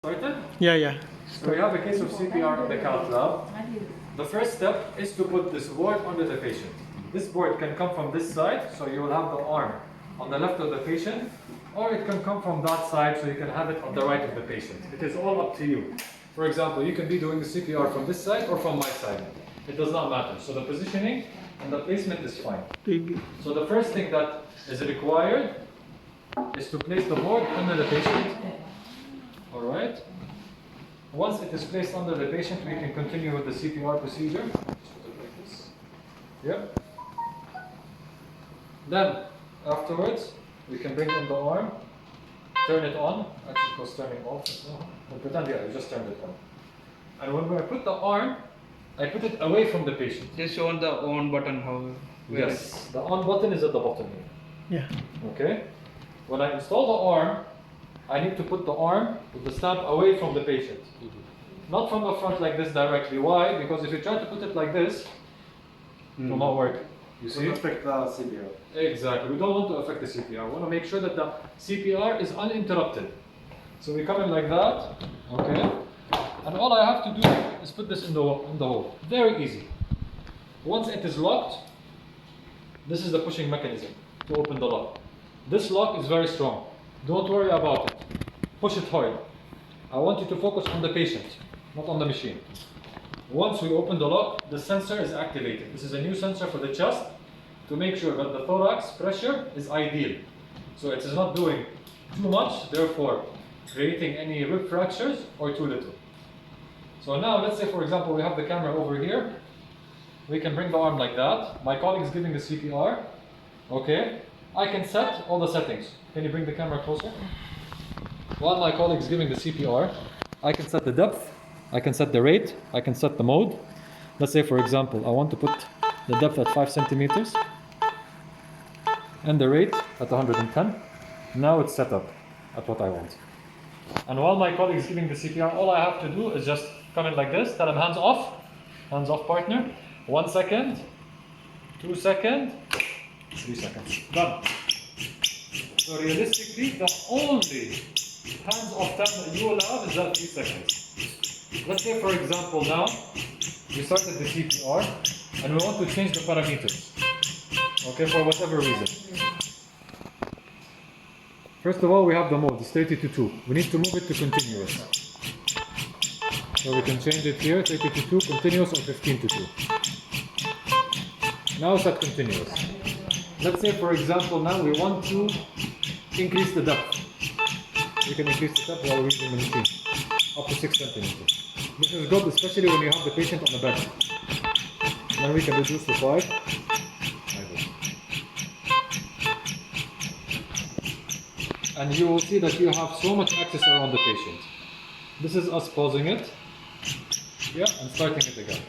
Started? Yeah. So we have a case of CPR in the cath lab. The first step is to put this board under the patient. This board can come from this side, so you will have the arm on the left of the patient, or it can come from that side, so you can have it on the right of the patient. It is all up to you. For example, you can be doing the CPR from this side or from my side. It does not matter. So the positioning and the placement is fine. So the first thing that is required is to place the board under the patient. All right. Once it is placed under the patient, we can continue with the CPR procedure. Just put it like this. Yep. Then, afterwards, we can bring in the arm, turn it on. Actually, it was turning off. We'll pretend, yeah, we just turned it on. And when I put the arm, I put it away from the patient. Just show the on button how. Yes. The on button is at the bottom here. Yeah. Okay. When I install the arm, I need to put the arm with the stamp away from the patient. Not from the front like this directly. Why? Because if you try to put it like this, it will not work. You see? It will affect the CPR. Exactly. We don't want to affect the CPR. We want to make sure that the CPR is uninterrupted. So we come in like that. Okay. And all I have to do is put this in the hole. Very easy. Once it is locked, this is the pushing mechanism to open the lock. This lock is very strong. Don't worry about it. Push it hard. I want you to focus on the patient, not on the machine. Once we open the lock, the sensor is activated. This is a new sensor for the chest to make sure that the thorax pressure is ideal. So it is not doing too much, therefore creating any rib fractures, or too little. So now, let's say for example, we have the camera over here. We can bring the arm like that. My colleague is giving the CPR. Okay. I can set all the settings. Can you bring the camera closer? While my colleague is giving the CPR, I can set the depth, I can set the rate, I can set the mode. Let's say, for example, I want to put the depth at 5 centimeters and the rate at 110. Now it's set up at what I want. And while my colleague is giving the CPR, all I have to do is just come in like this, tell him hands off partner. 1 second, 2 seconds, 3 seconds. Done. So realistically, the only hands off time that you will have is that 3 seconds. Let's say, for example, now we started the CPR and we want to change the parameters. Okay, for whatever reason. First of all, we have the mode, it's 30 to 2. We need to move it to continuous. So we can change it here, 30 to 2, continuous, or 15 to 2. Now it's at continuous. Let's say, for example, now we want to increase the depth. We can increase the depth while using the machine, up to 6 centimeters. This is good, especially when you have the patient on the bed. Then we can reduce to 5. And you will see that you have so much access around the patient. This is us pausing it. Yeah, and starting it again.